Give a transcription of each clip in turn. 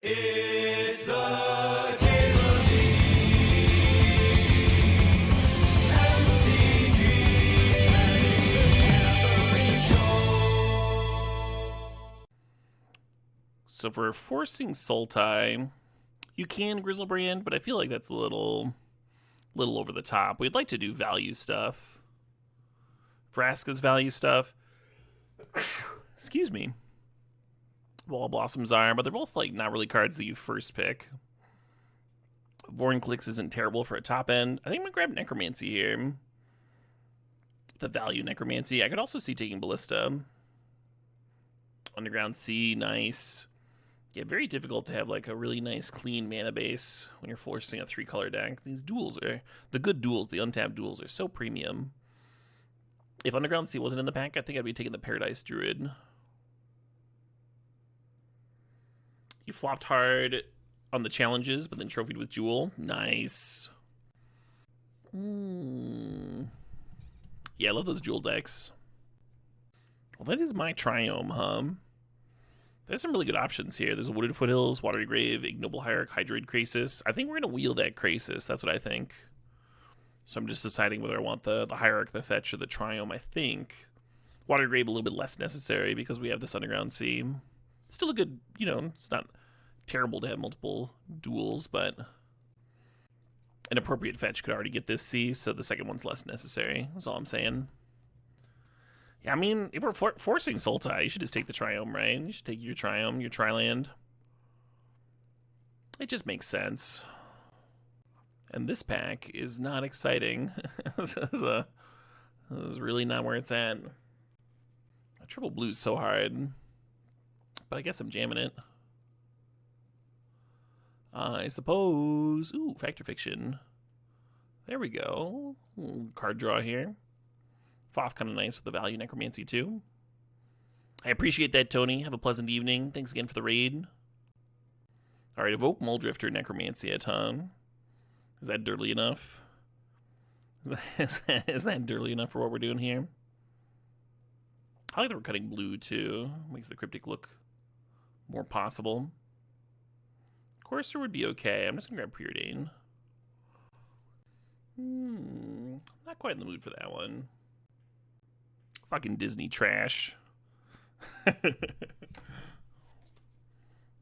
It's the Caitlin So for forcing Sultai, you can Grizzlebrand, but I feel like that's a little over the top. We'd like to do value stuff. Vraska's value stuff. Excuse me. Wall Blossoms are, but they're both like not really cards that you first pick. Vornclicks isn't terrible for a top end. I think I'm gonna grab Necromancy here. The value Necromancy. I could also see taking Ballista. Underground Sea, nice. Yeah, very difficult to have like a really nice clean mana base when you're forcing a 3-color deck. These duels are the good duels, the untapped duels are so premium. If Underground Sea wasn't in the pack, I think I'd be taking the Paradise Druid. You flopped hard on the challenges, but then trophied with Jewel. Nice. Yeah, I love those Jewel decks. Well, that is my Triome, huh? There's some really good options here. There's a Wooded Foothills, Watery Grave, Ignoble Hierarch, Hydroid Krasis. I think we're going to wheel that Krasis. That's what I think. So I'm just deciding whether I want the Hierarch, the Fetch, or the Triome. I think Watery Grave a little bit less necessary because we have this Underground Sea. Still a good, you know, it's not terrible to have multiple duels, but an appropriate fetch could already get this sea, so the second one's less necessary. That's all I'm saying. Yeah, I mean, if we're forcing Sultai, you should just take the Triome, right? You should take your Triome, your Triland. It just makes sense. And this pack is not exciting. This is really not where it's at. Triple blue's so hard. But I guess I'm jamming it. I suppose. Ooh, Fact or Fiction. There we go. Little card draw here. Foff kind of nice with the value Necromancy too. I appreciate that, Tony. Have a pleasant evening. Thanks again for the raid. All right, evoke Muldrifter Necromancy a ton. Is that dirty enough? Is that dirty enough for what we're doing here? I like that we're cutting blue too. Makes the Cryptic look more possible. Courser would be okay. I'm just gonna grab Preordain. Not quite in the mood for that one. Fucking Disney trash.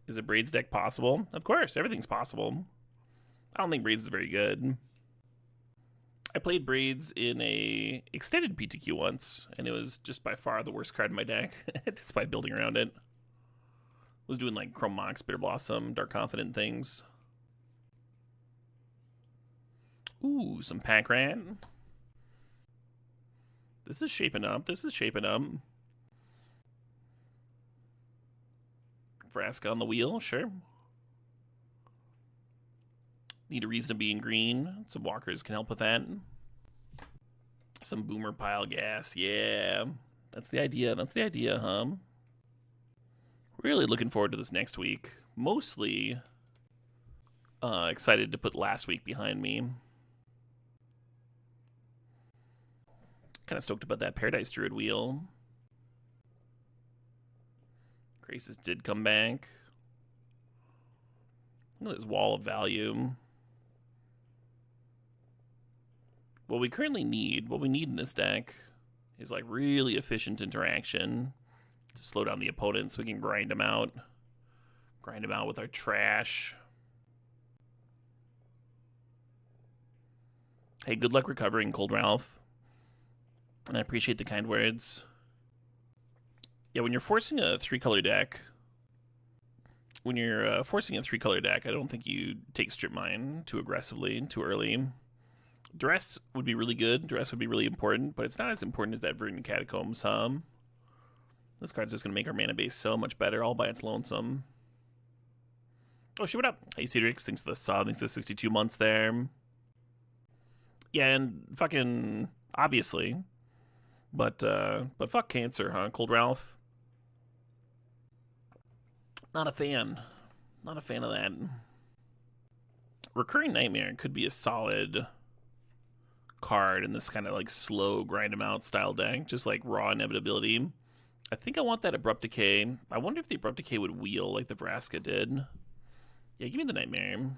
Is a Braids deck possible? Of course, everything's possible. I don't think Braids is very good. I played Braids in a extended PTQ once, and it was just by far the worst card in my deck, despite building around it. Was doing like Chrome Mox, Bitter Blossom, Dark Confident things. Ooh, some Pack Rat. This is shaping up. This is shaping up. Vraska on the wheel, sure. Need a reason to be in green. Some walkers can help with that. Some Boomer Pile Gas, yeah. That's the idea. That's the idea, huh? Really looking forward to this next week. Mostly excited to put last week behind me. Kind of stoked about that Paradise Druid wheel. Krasis did come back. Look at this wall of value. What we currently need, what we need in this deck is like really efficient interaction to slow down the opponent so we can grind them out. Grind them out with our trash. Hey, good luck recovering, Cold Ralph. And I appreciate the kind words. Yeah, when you're forcing a 3-color deck, I don't think you take Strip Mine too aggressively, too early. Duress would be really good. Duress would be really important, but it's not as important as that Verdant Catacombs. This card's just going to make our mana base so much better all by its lonesome. Oh, shit, what up? Hey, Cedrix, thanks for the sub. Thanks for the 62 months there. Yeah, and fucking, obviously. But fuck Cancer, huh, Cold Ralph? Not a fan. Not a fan of that. Recurring Nightmare could be a solid card in this kind of like slow grind them out style deck, just like raw inevitability. I think I want that Abrupt Decay. I wonder if the Abrupt Decay would wheel like the Vraska did. Yeah, give me the Nightmare.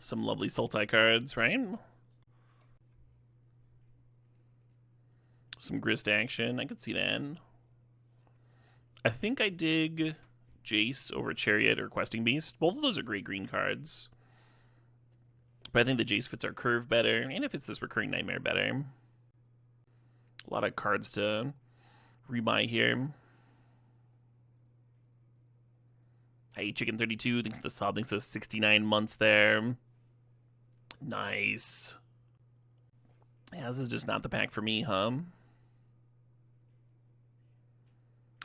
Some lovely Sultai cards, right? Some Grist action. I could see that. I think I dig Jace over Chariot or Questing Beast. Both of those are great green cards. But I think the Jace fits our curve better, and it fits this Recurring Nightmare better. A lot of cards to rebuy here. Hey, Chicken32 thinks the sub thinks the 69 months there. Nice. Yeah, this is just not the pack for me, huh?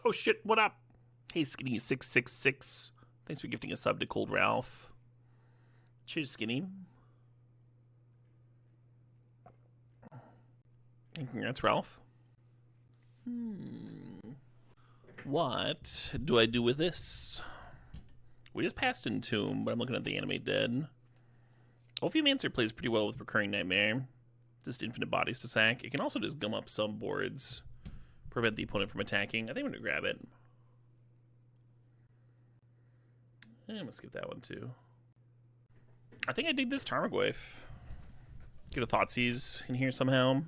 Oh shit, what up? Hey, Skinny666. Thanks for gifting a sub to Cold Ralph. Cheers, Skinny. And congrats, Ralph. What do I do with this? We just passed Entomb, but I'm looking at the Animate Dead. Ophiomancer plays pretty well with Recurring Nightmare. Just infinite bodies to sack. It can also just gum up some boards. Prevent the opponent from attacking. I think I'm going to grab it. I'm going to skip that one too. I think I dig this Tarmogoyf. Get a Thoughtseize in here somehow.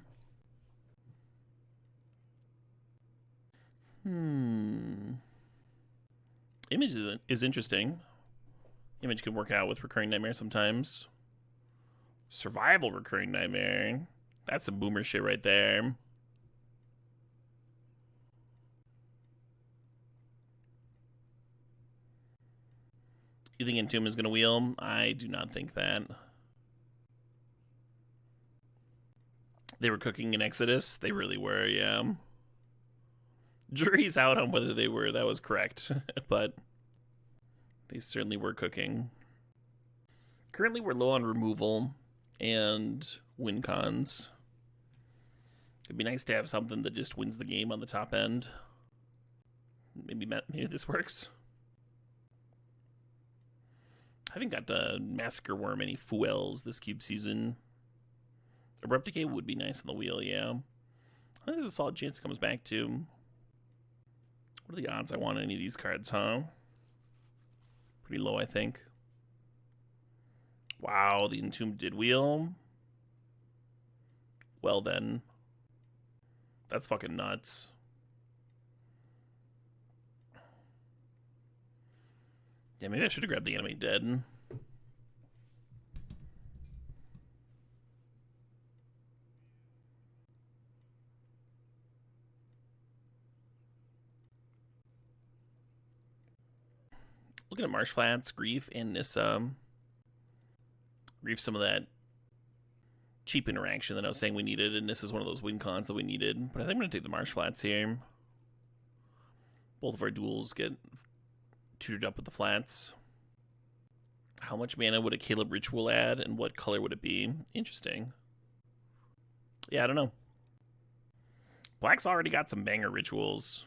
Image is interesting. Image can work out with Recurring Nightmare sometimes. Survival Recurring Nightmare. That's some boomer shit right there. You think Entomb is going to wheel? I do not think that. They were cooking in Exodus. They really were, yeah. Jury's out on whether they were. That was correct. But they certainly were cooking. Currently, we're low on removal and win cons. It'd be nice to have something that just wins the game on the top end. Maybe this works. I haven't got the Massacre Worm any Fuels this cube season. Abrupt Decay would be nice on the wheel, yeah. I think there's a solid chance it comes back too. What are the odds I want any of these cards, huh? Pretty low, I think. Wow, the Entomb did wheel. Well then. That's fucking nuts. Yeah, maybe I should have grabbed the Animate Dead. Looking at Marsh Flats, Grief, and Nissa. Grief, some of that cheap interaction that I was saying we needed, and this is one of those win cons that we needed. But I think I'm going to take the Marsh Flats here. Both of our duels get tutored up with the flats. How much mana would a Caleb Ritual add, and what color would it be? Interesting. Yeah, I don't know. Black's already got some banger rituals.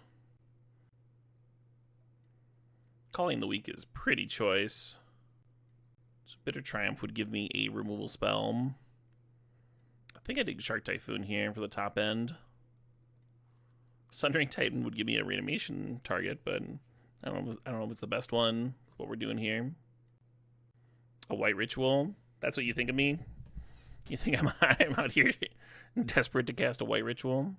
Calling the Weak is pretty choice. So Bitter Triumph would give me a removal spell. I think I dig Shark Typhoon here for the top end. Sundering Titan would give me a reanimation target, but I don't know if it's the best one. What we're doing here. A White Ritual. That's what you think of me? You think I'm out here desperate to cast a White Ritual?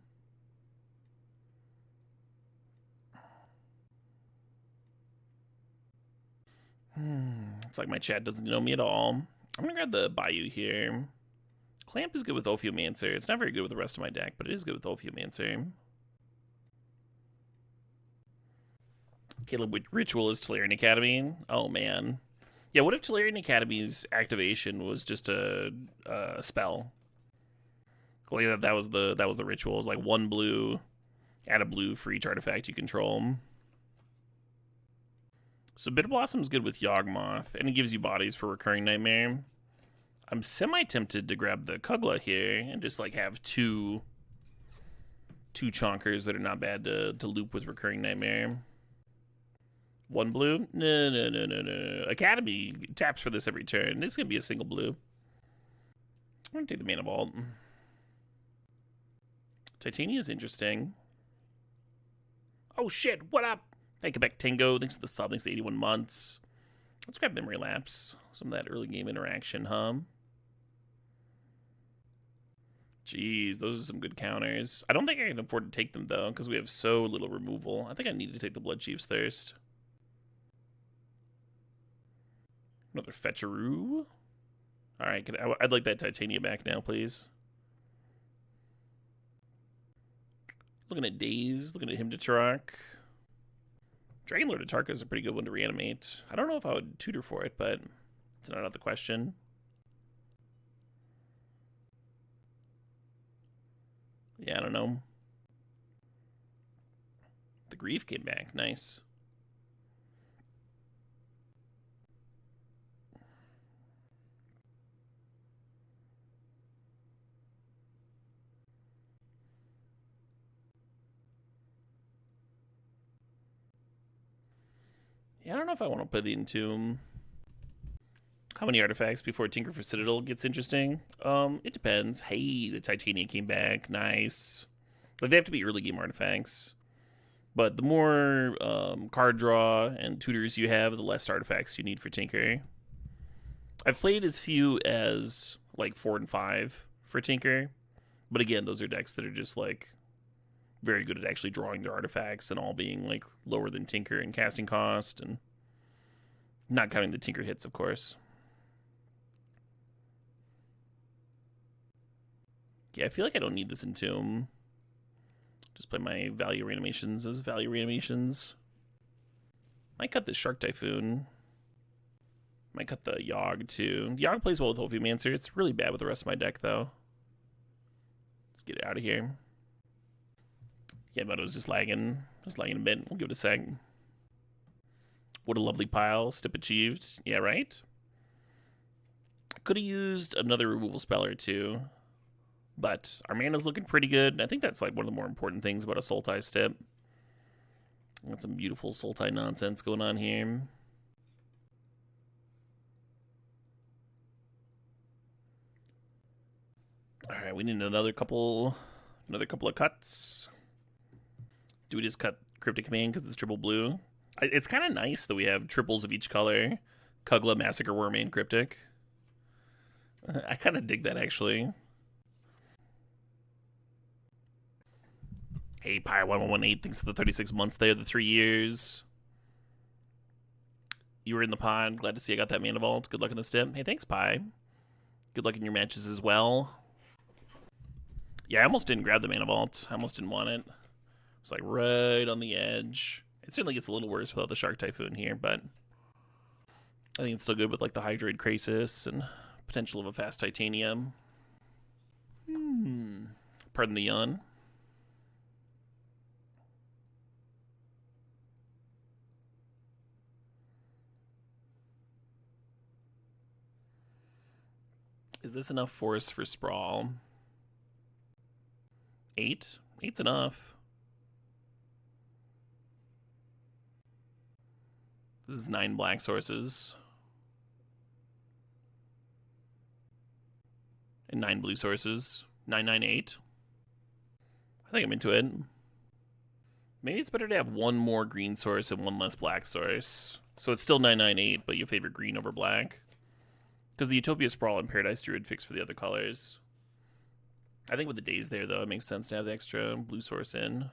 It's like my chat doesn't know me at all. I'm gonna grab the Bayou here. Clamp is good with Ophiomancer. It's not very good with the rest of my deck, but it is good with Ophiomancer. Caleb Ritual is Tolarian Academy. Oh man. Yeah, what if Tolarian Academy's activation was just a spell? Like that was the ritual. It was like 1 blue, add a blue for each artifact you control. So Bitter Blossom is good with Yawgmoth, and it gives you bodies for Recurring Nightmare. I'm semi-tempted to grab the Kugla here and just like have two chonkers that are not bad to loop with Recurring Nightmare. 1 blue? No. Academy taps for this every turn. This is going to be a single blue. I'm going to take the Mana Vault. Titania is interesting. Oh shit, what up? Hey, Quebec Tango, thanks for the sub, thanks to 81 months. Let's grab Memory Lapse. Some of that early game interaction, Jeez, those are some good counters. I don't think I can afford to take them, though, because we have so little removal. I think I need to take the Blood Chief's Thirst. Another Fetcheroo. Alright, I'd like that Titania back now, please. Looking at Daze, looking at him to Turok. Dragonlord Atarka is a pretty good one to reanimate. I don't know if I would tutor for it, but it's not out of the question. Yeah, I don't know. The Grief came back. Nice. Yeah, I don't know if I want to play the Entomb. How many artifacts before Tinker for Citadel gets interesting? It depends. Hey, the Titania came back. Nice. Like, they have to be early game artifacts. But the more card draw and tutors you have, the less artifacts you need for Tinker. I've played as few as, like, 4 and 5 for Tinker. But again, those are decks that are just, like, very good at actually drawing their artifacts and all being, like, lower than Tinker in casting cost. And not counting the Tinker hits, of course. Yeah, I feel like I don't need this Entomb. Just play my value reanimations as value reanimations. Might cut this Shark Typhoon. Might cut the Yogg too. The Yogg plays well with Ophiomancer. It's really bad with the rest of my deck though. Let's get it out of here. Yeah, Moto's just lagging. Just lagging a bit. We'll give it a sec. What a lovely pile. Step achieved. Yeah, right? I could have used another removal spell or two. But our mana's looking pretty good. I think that's like one of the more important things about a Sultai step. Got some beautiful Sultai nonsense going on here. Alright, we need another couple of cuts. Do we just cut Cryptic Command because it's triple blue? It's kind of nice that we have triples of each color. Kugla, Massacre Worm, and Cryptic. I kind of dig that, actually. Hey, Pyre1118, thanks for the 36 months there, the 3 years. You were in the pod. Glad to see I got that Mana Vault. Good luck in the step. Hey, thanks, Pie. Good luck in your matches as well. Yeah, I almost didn't grab the Mana Vault. I almost didn't want it. It's like right on the edge. It certainly gets a little worse without the Shark Typhoon here, but I think it's still good with like the Hydroid Krasis and potential of a fast Titanium. Pardon the yawn. Is this enough force for Sprawl? 8? 8's enough. This is 9 black sources. And 9 blue sources. 998. I think I'm into it. Maybe it's better to have one more green source and one less black source. So it's still 998, but you favor green over black. Because the Utopia Sprawl and Paradise Druid fix for the other colors. I think with the days there, though, it makes sense to have the extra blue source in.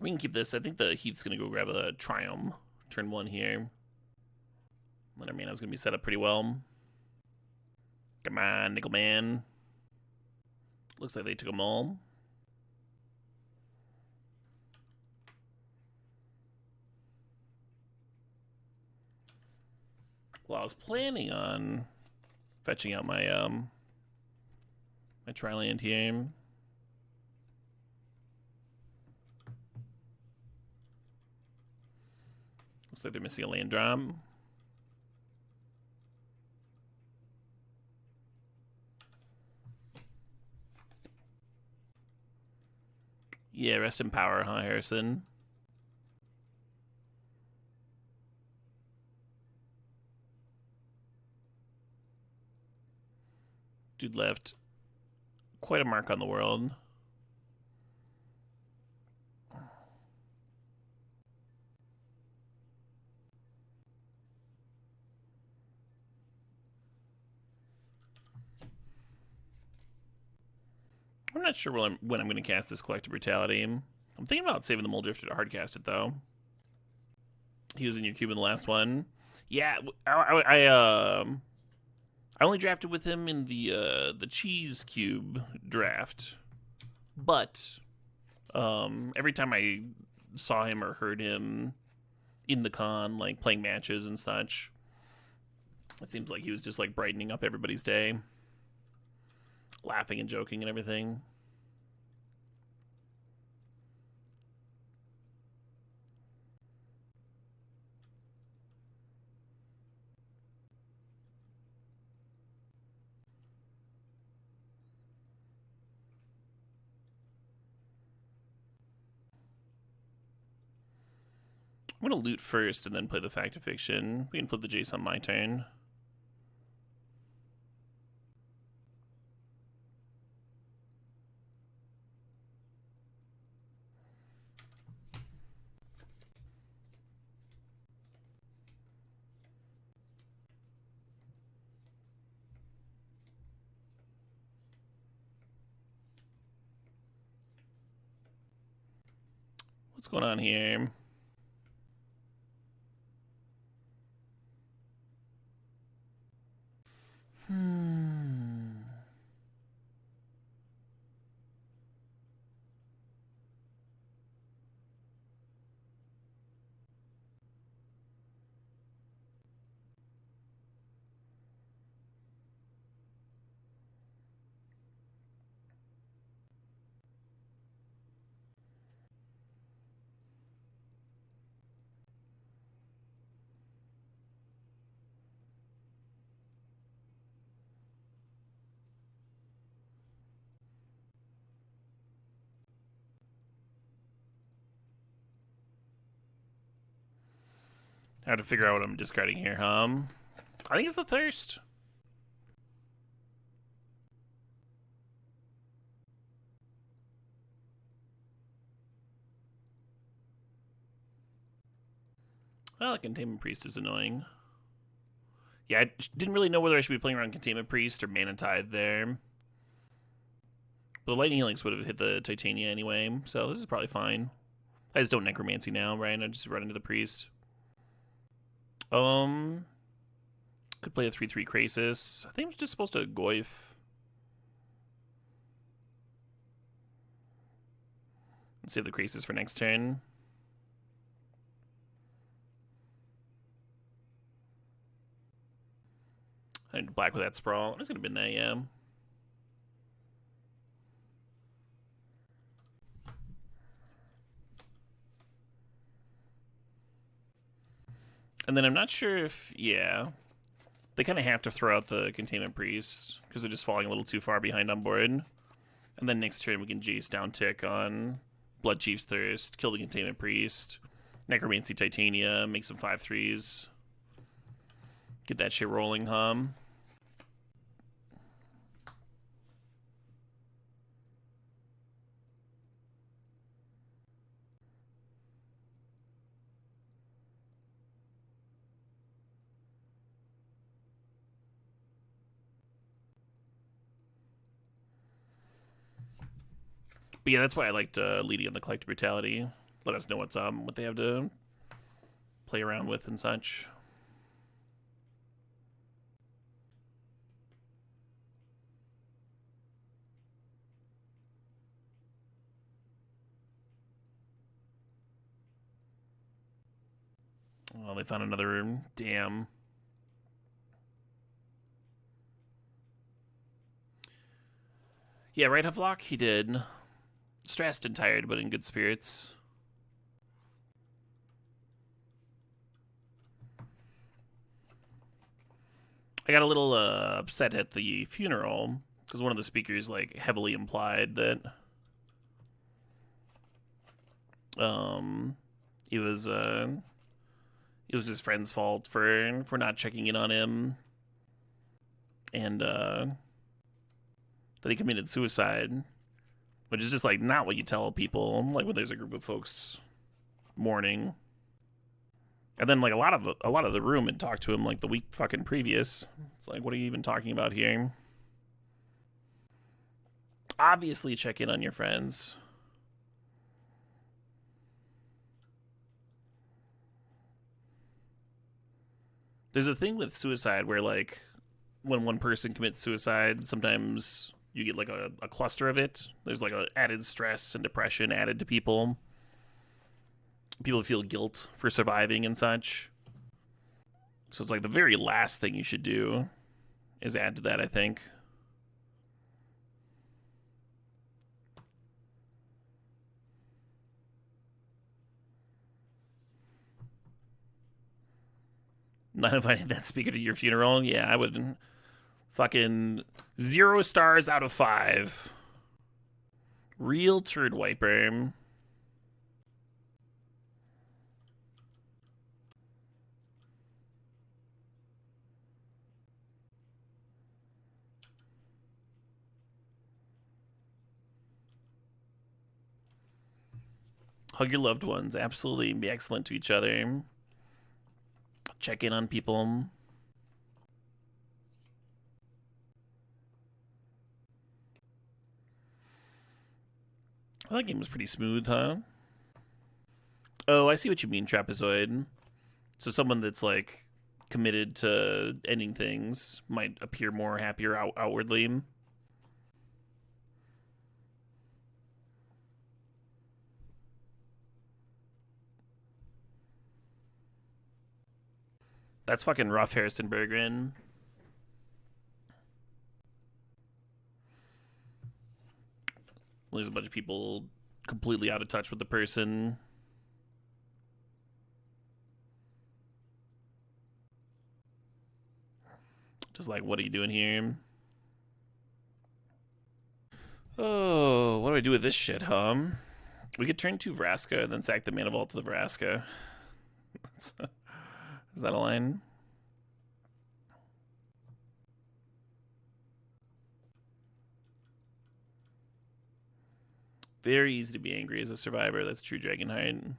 We can keep this. I think the Heath's going to go grab a Triumph. Turn 1 here. Then our mana's going to be set up pretty well. Come on, Nickel Man. Looks like they took them all. Well, I was planning on fetching out my my Tri-Land here. Looks like they're missing a land drop. Yeah, rest in power, huh, Harrison? Dude left quite a mark on the world. I'm not sure when I'm going to cast this Collective Brutality. I'm thinking about saving the Mole Drifter to hardcast it, though. He was in your cube in the last one. Yeah, I only drafted with him in the Cheese Cube draft. But every time I saw him or heard him in the con, like playing matches and such, it seems like he was just like brightening up everybody's day. Laughing and joking and everything. I'm going to loot first and then play the Fact of Fiction. We can flip the Jace on my turn. What's going on here? I have to figure out what I'm discarding here, I think it's the Thirst. Well, Containment Priest is annoying. Yeah, I didn't really know whether I should be playing around Containment Priest or Mana Tide there. But the Lightning Helix would have hit the Titania anyway, so this is probably fine. I just don't Necromancy now, right? I just run into the Priest. Could play a 3/3 Krasis. I think I'm just supposed to Goyf. Let's save the Krasis for next turn. I need to black with that Sprawl. I'm just gonna bin that, yeah. And then I'm not sure if, yeah, they kind of have to throw out the Containment Priest because they're just falling a little too far behind on board. And then next turn we can Jace down tick on Blood Chief's Thirst, kill the Containment Priest, Necromancy Titania, make some 5/3s. Get that shit rolling, But yeah, that's why I liked leading on the Collective Brutality. Let us know what they have to play around with and such. Well, they found another dam. Yeah, right, Havlock? He did. Stressed and tired, but in good spirits. I got a little upset at the funeral because one of the speakers like heavily implied that it was his friend's fault for not checking in on him, and that he committed suicide, which is just like not what you tell people. Like when there's a group of folks mourning, and then like a lot of the room had talked to him like the week fucking previous. It's like, what are you even talking about here? Obviously, check in on your friends. There's a thing with suicide where, like, when one person commits suicide, sometimes you get, like, a cluster of it. There's, like, a added stress and depression added to people. People feel guilt for surviving and such. So it's, like, the very last thing you should do is add to that, I think. Not inviting that speaker to your funeral? Yeah, I would. Fucking 0 stars out of 5. Real turd wiper. Hug your loved ones. Absolutely. Be excellent to each other. Check in on people. Well, that game was pretty smooth, huh? Oh, I see what you mean, Trapezoid. So someone that's, like, committed to ending things might appear more happier outwardly. That's fucking rough, Harrison Berggren. There's a bunch of people completely out of touch with the person. Just like, what are you doing here? Oh, what do I do with this shit, We could turn 2 Vraska and then sack the Mana Vault to the Vraska. Is that a line? Very easy to be angry as a survivor. That's true, Dragonheart.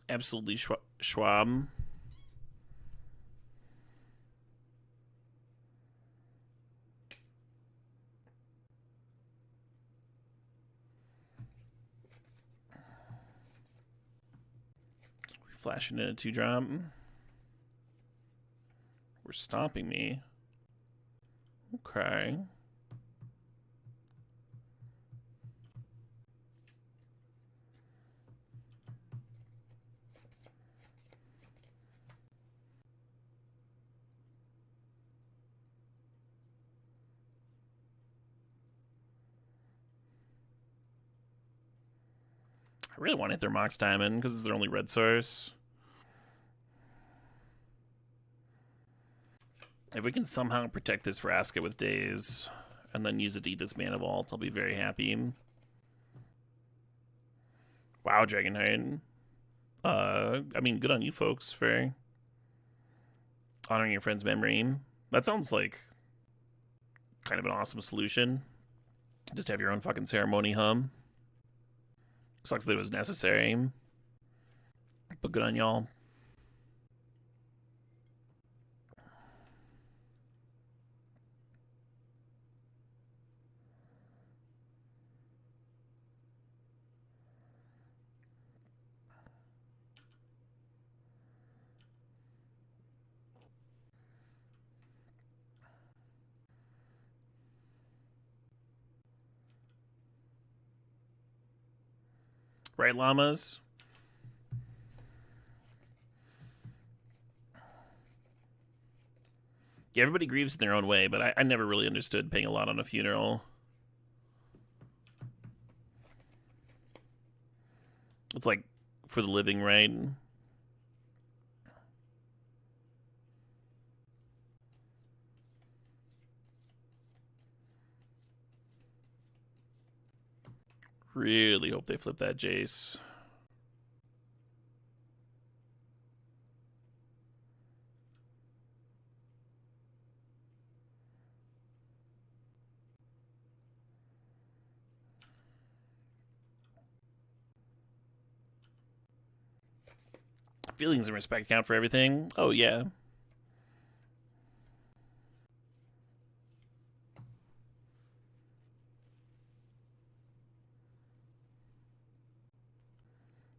Absolutely, Schwab. Flashing in a 2-drop. We're stomping me. Okay. I really want to hit their Mox Diamond because it's their only red source. If we can somehow protect this Vraska with Daze and then use it to eat this Mana Vault, I'll be very happy. Wow, Dragonheart. I mean, good on you folks for honoring your friend's memory. That sounds like kind of an awesome solution. Just have your own fucking ceremony, Sucks that it was necessary, but good on y'all. Right, llamas? Yeah, everybody grieves in their own way, but I never really understood paying a lot on a funeral. It's like for the living, right? Really hope they flip that Jace. Feelings and respect count for everything. Oh, yeah.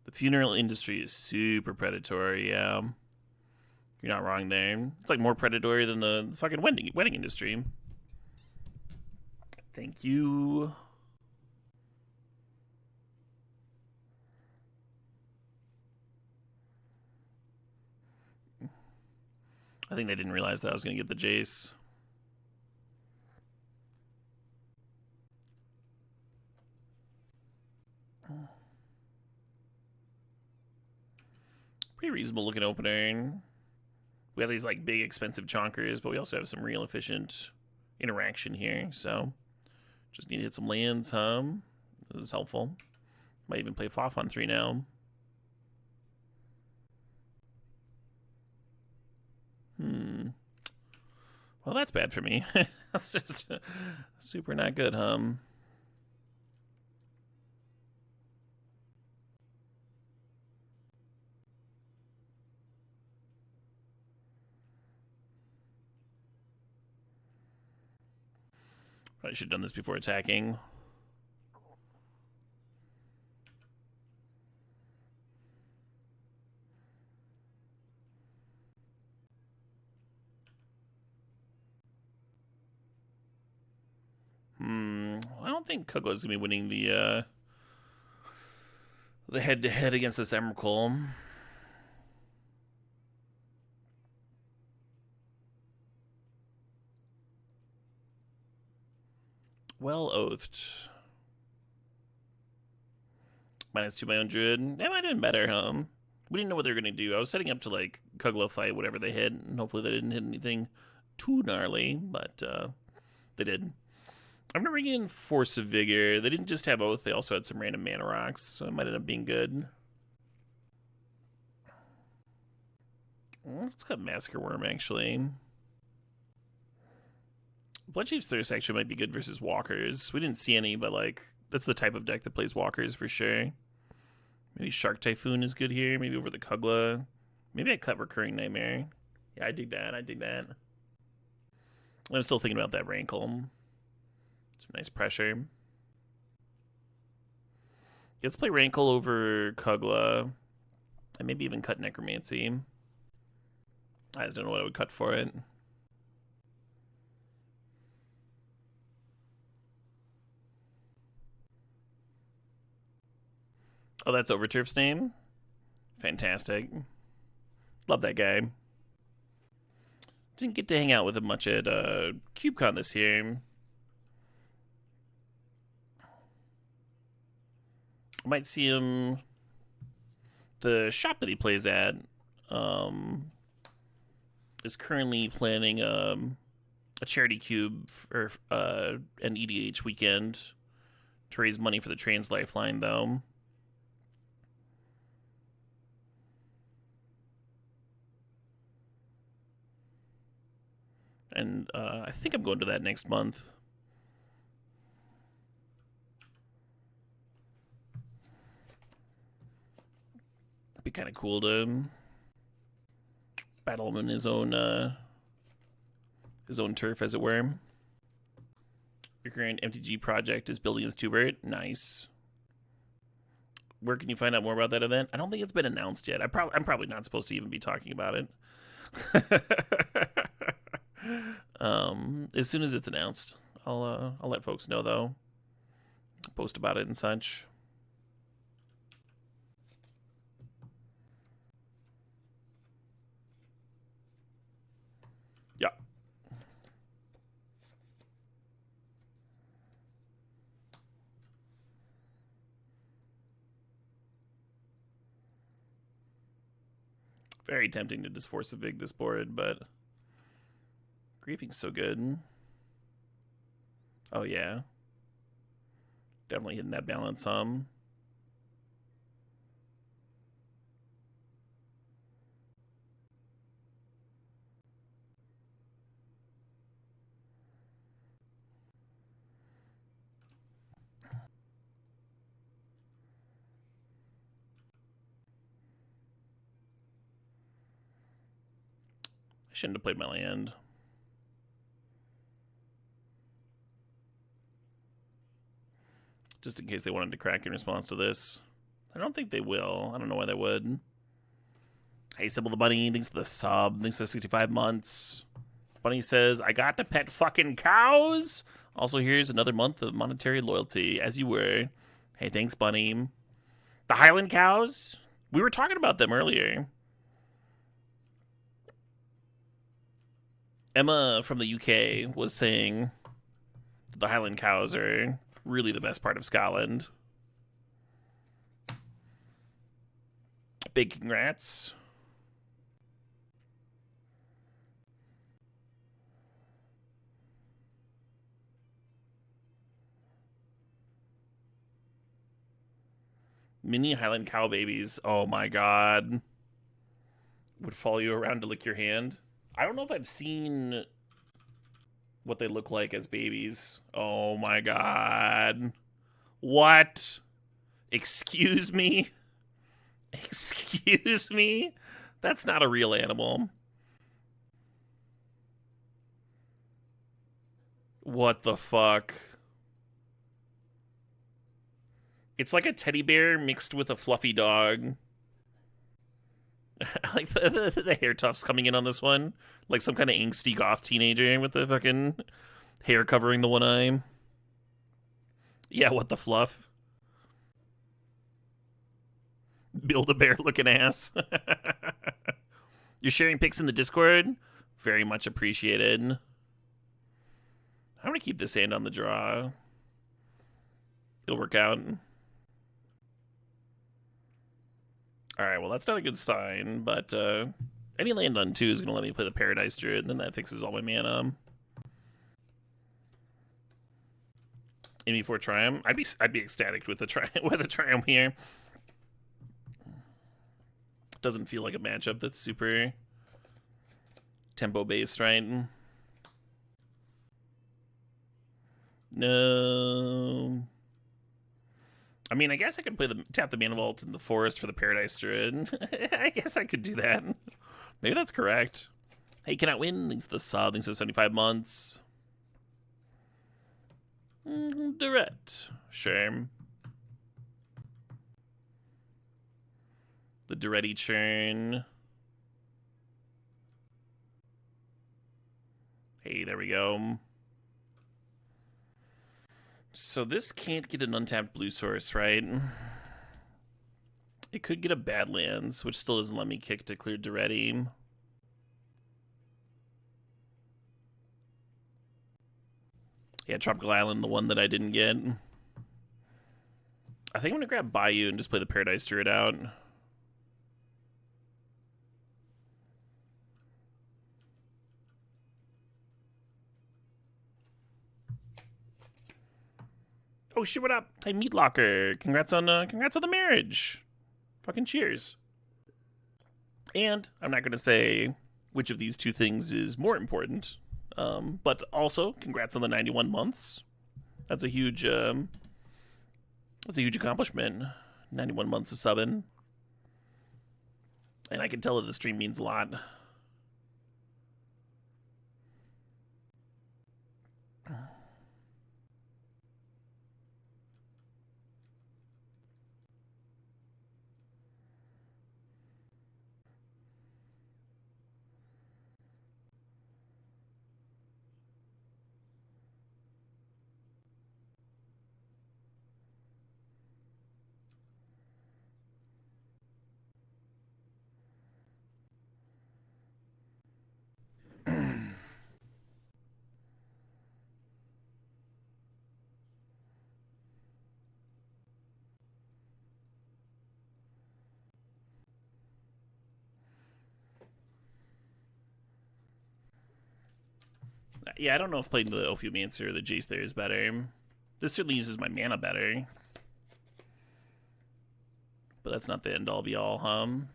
The funeral industry is super predatory, yeah. You're not wrong there. It's like more predatory than the fucking wedding industry. Thank you. I think they didn't realize that I was going to get the Jace. Pretty reasonable looking opener. We have these like big expensive chonkers, but we also have some real efficient interaction here. So just need to hit some lands, huh? This is helpful. Might even play Foff on 3 now. Well, that's bad for me. That's just super not good, huh? Probably should have done this before attacking. I don't think Kugla's gonna be winning the head-to-head against this Emrakul. Well oathed. -2 my own druid. They might have been better, huh? We didn't know what they were gonna do. I was setting up to like Kugla fight whatever they hit, and hopefully they didn't hit anything too gnarly, but they did. I'm gonna bring in Force of Vigor. They didn't just have Oath, they also had some random mana rocks, so it might end up being good. Let's cut Massacre Worm, actually. Bloodchief's Thirst actually might be good versus Walkers. We didn't see any, but like, that's the type of deck that plays Walkers for sure. Maybe Shark Typhoon is good here, maybe over the Kugla. Maybe I cut Recurring Nightmare. Yeah, I dig that, I dig that. I'm still thinking about that Rankle. Some nice pressure. Let's play Rankle over Kugla. And maybe even cut Necromancy. I just don't know what I would cut for it. Oh, that's Overturf's name? Fantastic. Love that guy. Didn't get to hang out with him much at CubeCon this year. I might see him. The shop that he plays at is currently planning a charity cube for an EDH weekend to raise money for the Trans Lifeline, though. And I think I'm going to that next month. It'd be kind of cool to battle him in his own turf, as it were. Your current MTG project is building his tubert. Nice. Where can you find out more about that event? I don't think it's been announced yet. I'm probably not supposed to even be talking about it. As soon as it's announced, I'll let folks know, though. Post about it and such. Yeah. Very tempting to just Force a Vig this board, but Griefing's so good. Oh, yeah. Definitely hitting that balance some. I shouldn't have played my land. Just in case they wanted to crack in response to this. I don't think they will. I don't know why they would. Hey, Sybil the Bunny, thanks for the sub. Thanks for 65 months. Bunny says, I got to pet fucking cows. Also, here's another month of monetary loyalty, as you were. Hey, thanks, Bunny. The Highland cows? We were talking about them earlier. Emma from the UK was saying that the Highland cows are really the best part of Scotland. Big congrats. Mini Highland cow babies. Oh my god. Would follow you around to lick your hand. I don't know if I've seen what they look like as babies. Oh my god. What? Excuse me? Excuse me? That's not a real animal. What the fuck? It's like a teddy bear mixed with a fluffy dog. I like the hair tufts coming in on this one. Like some kind of angsty goth teenager with the fucking hair covering the one eye. Yeah, what the fluff? Build-A-Bear looking ass. You're sharing pics in the Discord? Very much appreciated. I'm gonna keep this hand on the draw. It'll work out. Alright, well that's not a good sign, but any land on 2 is gonna let me play the Paradise Druid, and then that fixes all my mana. ME4 Triumph. I'd be ecstatic with the Triumph here. Doesn't feel like a matchup that's super tempo based, right? No. I mean, I guess I could tap the Mana Vault in the forest for the Paradise Druid. I guess I could do that. Maybe that's correct. Hey, cannot win. Thanks to the sub. Thanks to 75 months. Direct. Sure. The Duretti churn. Hey, there we go. So this can't get an untapped blue source, right? It could get a Badlands, which still doesn't let me kick to clear Duretti. Yeah, Tropical Island, the one that I didn't get. I think I'm gonna grab Bayou and just play the Paradise Druid out. Oh shit! What up? Hey, Meat Locker. Congrats on the marriage. Fucking cheers. And I'm not gonna say which of these two things is more important, but also congrats on the 91 months. That's a huge accomplishment. 91 months of subbing, and I can tell that the stream means a lot. Yeah, I don't know if playing the Ophiomancer or the Jace there is better. This certainly uses my mana better. But that's not the end-all be-all, hum.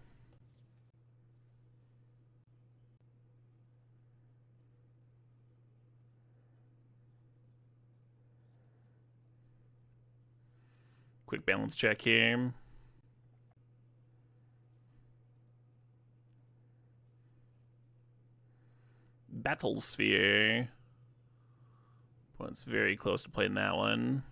Quick balance check here. Battle Sphere. Well, it's very close to playing that one.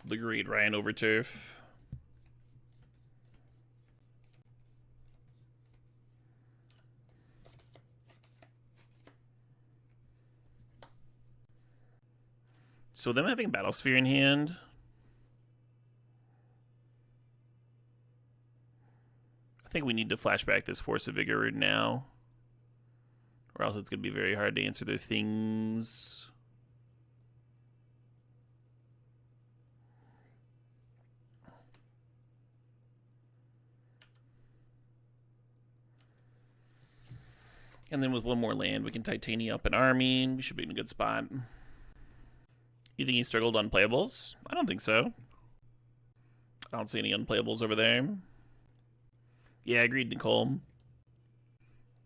The great Ryan Overturf. So them having Battlesphere in hand. I think we need to flashback this Force of Vigor now. Or else it's going to be very hard to answer their things. And then with one more land, we can Titania up an army. We should be in a good spot. You think he struggled on playables? I don't think so. I don't see any unplayables over there. Yeah, agreed, Nicole.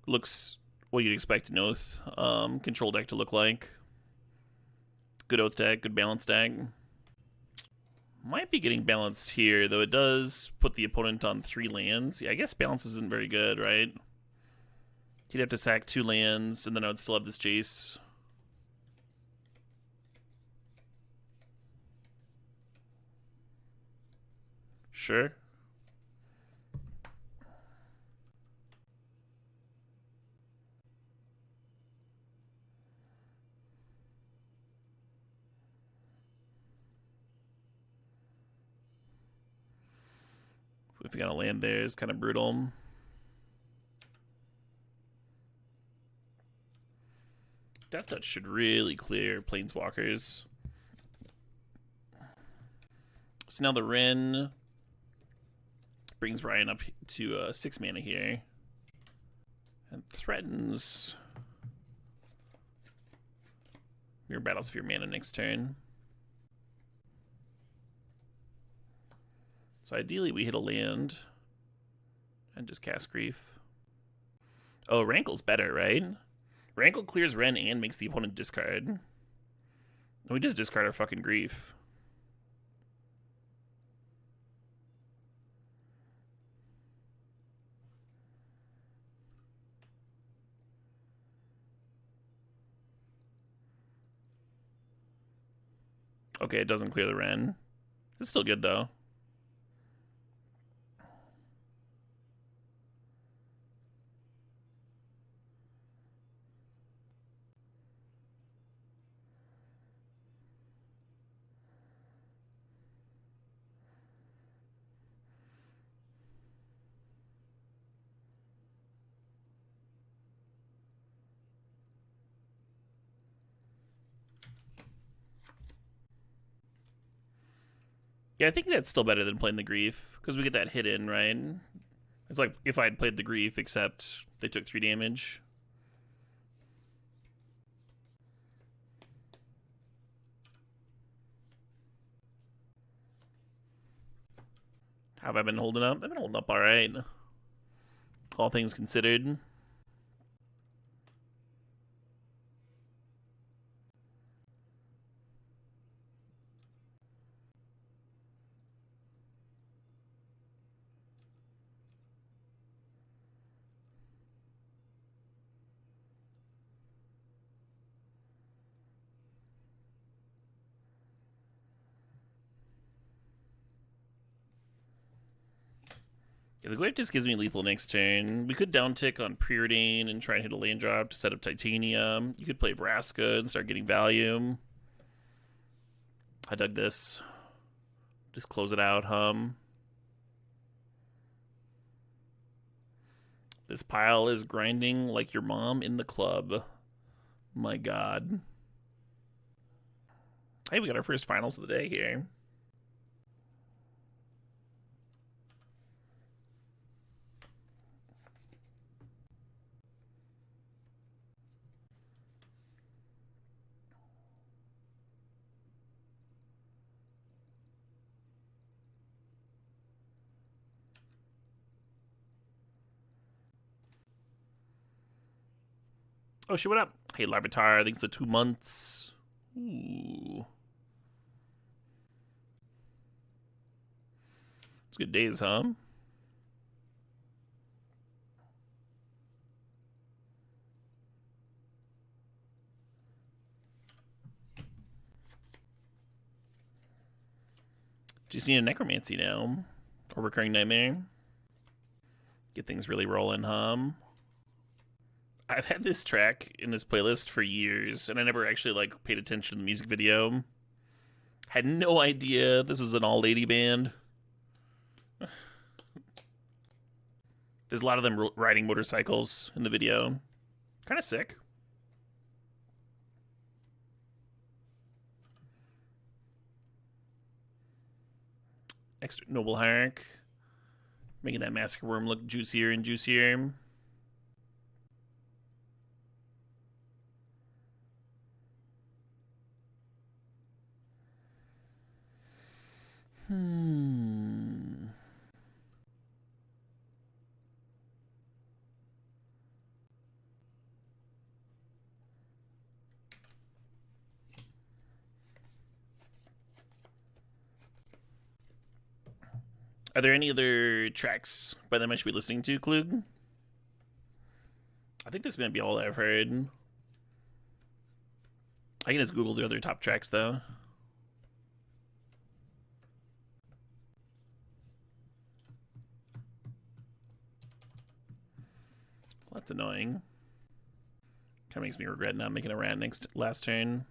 Looks what you'd expect an Oath control deck to look like. Good Oath deck, good balance deck. Might be getting balanced here, though it does put the opponent on 3 lands. Yeah, I guess balance isn't very good, right? He'd have to sack 2 lands, and then I would still have this Jace. Sure. If you got a land there, it's kind of brutal. Death Touch should really clear Planeswalkers. So now the Wrenn brings Ryan up to 6 mana here. And threatens your Battlesphere mana next turn. So ideally we hit a land and just cast Grief. Oh, Rankle's better, right? Rankle clears Wrenn and makes the opponent discard. And we just discard our fucking Grief. Okay, it doesn't clear the Wrenn. It's still good, though. Yeah, I think that's still better than playing the Grief, because we get that hit in, right? It's like if I had played the Grief, except they took 3 damage. How have I been holding up? I've been holding up all right. All things considered. Yeah, the Glaive just gives me lethal next turn. We could downtick on Preordain and try and hit a land drop to set up Titanium. You could play Vraska and start getting value. I dug this. Just close it out, hum. This pile is grinding like your mom in the club. My God. Hey, we got our first finals of the day here. Oh shit, what up? Hey, Larvitar, I think it's the 2 months. Ooh. It's good days, huh? Just need a necromancy now. Or recurring nightmare. Get things really rolling, huh? I've had this track in this playlist for years, and I never actually like paid attention to the music video. Had no idea this was an all-lady band. There's a lot of them riding motorcycles in the video. Kind of sick. Extra Noble Hierarch. Making that Massacre Worm look juicier and juicier. Are there any other tracks by them I should be listening to, Klug? I think this might be all I've heard. I can just Google the other top tracks, though. Well, that's annoying. Kind of makes me regret not making a rat last turn.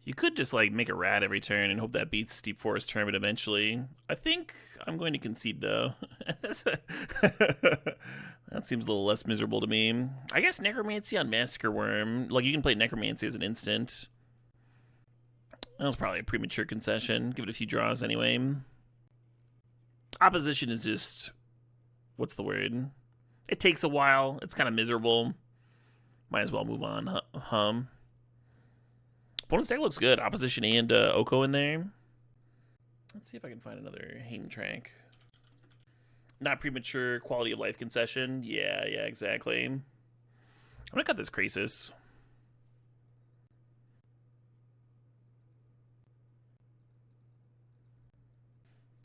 You could just like make a rat every turn and hope that beats Steep Forest Tournament eventually. I think I'm going to concede though. That seems a little less miserable to me. I guess Necromancy on Massacre Worm. Like you can play Necromancy as an instant. That was probably a premature concession. Give it a few draws anyway. Opposition is just, what's the word? It takes a while. It's kind of miserable. Might as well move on. Hum. Opponent's deck looks good. Opposition and Oko in there. Let's see if I can find another Hayden track. Not premature, quality of life concession. Yeah, exactly. I'm gonna cut this Krasis.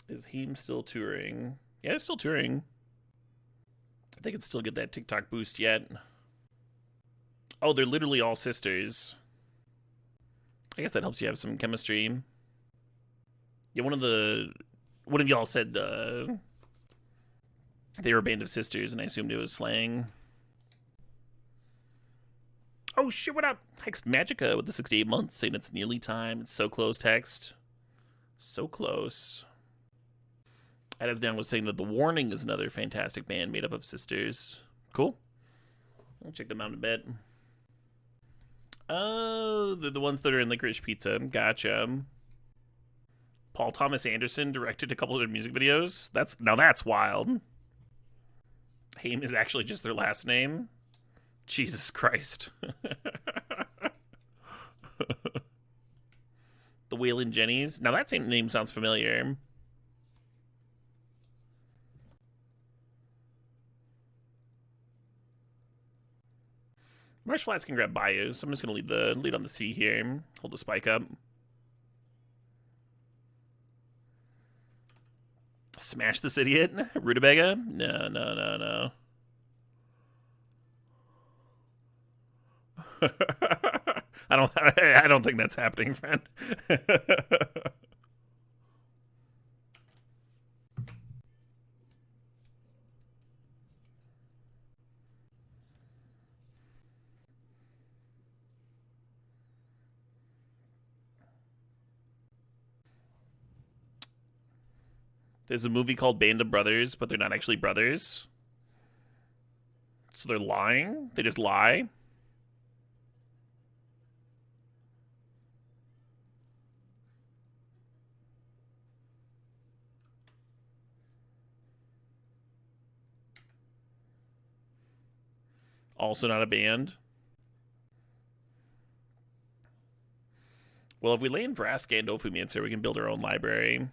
Is Heem still touring? Yeah, it's still touring. I think it still get that TikTok boost yet. Oh, they're literally all sisters. I guess that helps you have some chemistry. Yeah, one of y'all said they were a band of sisters, and I assumed it was slang. Oh shit, what up? Text Magica with the 68 months, saying it's nearly time. It's so close, text. So close. Adasdown was saying that The Warning is another fantastic band made up of sisters. Cool. I'll check them out in a bit. Oh, they're the ones that are in Licorice Pizza. Gotcha. Paul Thomas Anderson directed a couple of their music videos. Now that's wild. Haim is actually just their last name. Jesus Christ. The Waylon Jennings. Now that same name sounds familiar. Marsh Flats can grab Bayou, so I'm just going to lead on the C here. Hold the spike up. Smash this idiot. Rutabaga? No. I don't think that's happening, friend. There's a movie called Band of Brothers, but they're not actually brothers. So they're lying? They just lie? Also not a band. Well, if we land Vraska and Ofumancer, we can build our own library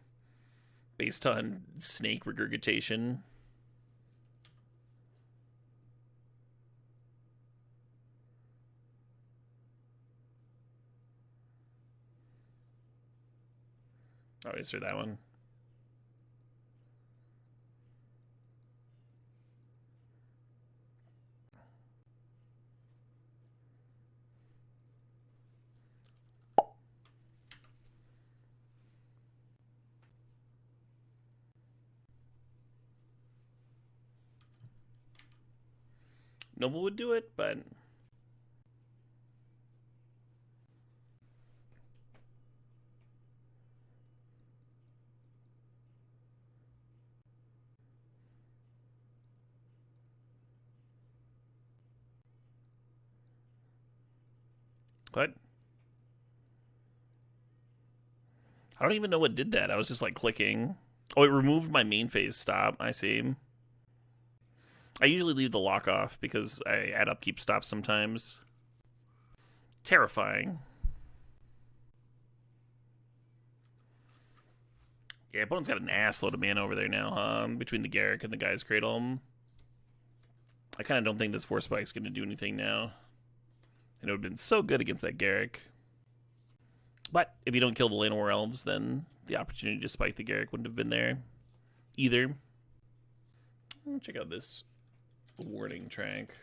based on snake regurgitation. Oh, is there that one? Noble would do it, but what? I don't even know what did that. I was just like clicking. Oh, it removed my main phase stop. I see. I usually leave the lock off because I add upkeep stops sometimes. Terrifying. Yeah, opponent's got an ass load of mana over there now, huh? Between the Garruk and the Guy's Cradle. I kind of don't think this Force Spike's going to do anything now. And it would have been so good against that Garruk. But if you don't kill the Llanowar Elves, then the opportunity to spike the Garruk wouldn't have been there either. Check out this warning track.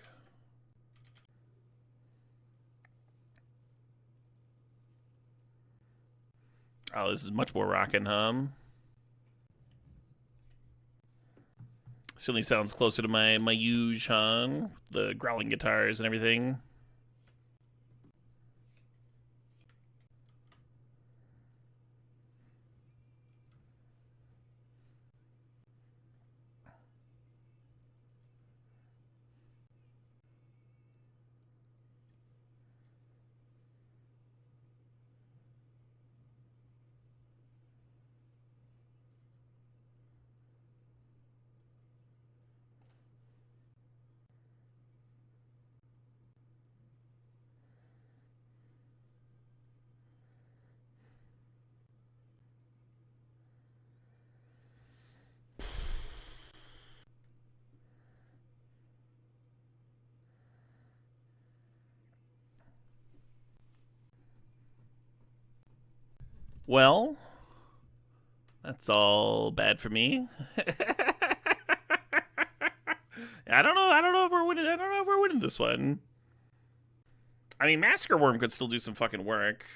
Oh, this is much more rockin', huh? Certainly sounds closer to my huge, huh? The growling guitars and everything. Well, that's all bad for me. I don't know if we're winning. I don't know if we're winning this one. I mean, Massacre Worm could still do some fucking work.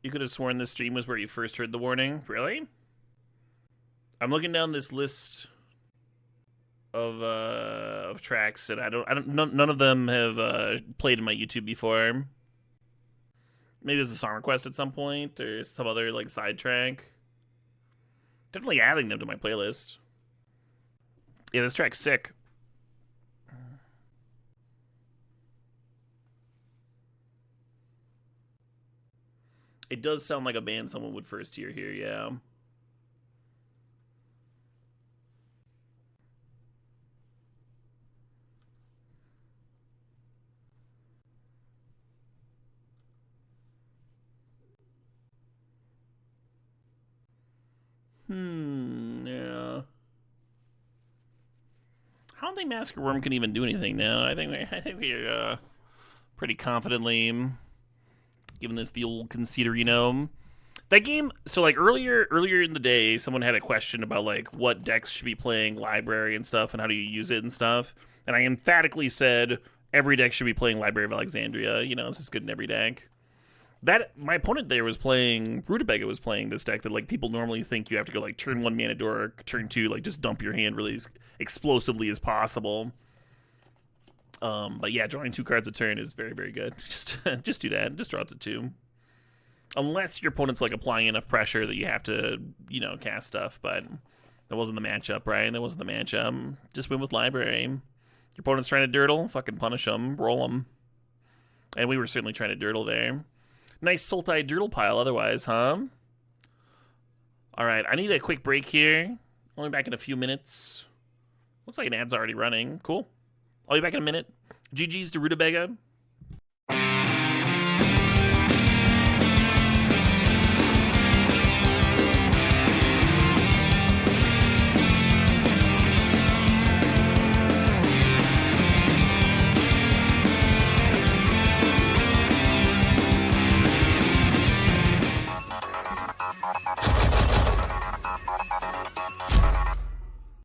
You could have sworn this stream was where you first heard the warning. Really? I'm looking down this list of tracks, and none of them have played in my YouTube before. Maybe it was a song request at some point, or some other like side track. Definitely adding them to my playlist. Yeah, this track's sick. It does sound like a band someone would first hear here, yeah. Yeah. I don't think Massacre Worm can even do anything now. I think we're pretty confidently giving this the old conceder, you know. That game, so like earlier in the day, someone had a question about like what decks should be playing Library and stuff and how do you use it and stuff. And I emphatically said every deck should be playing Library of Alexandria. You know, it's just good in every deck. That my opponent there was playing Rutabaga was playing this deck that like people normally think you have to go like turn 1 Mana Dork, turn 2 like just dump your hand really as explosively as possible. But yeah, drawing 2 cards a turn is very, very good. Just do that. Just draw it to 2. Unless your opponent's like applying enough pressure that you have to, you know, cast stuff. But that wasn't the matchup, right? That wasn't the matchup. Just win with library. Your opponent's trying to dirtle, fucking punish them, roll them. And we were certainly trying to dirtle there. Nice Sultai dirtle pile otherwise, huh? All right, I need a quick break here. Only back in a few minutes. Looks like an ad's already running. Cool. I'll be back in a minute. GG's to Rutabaga.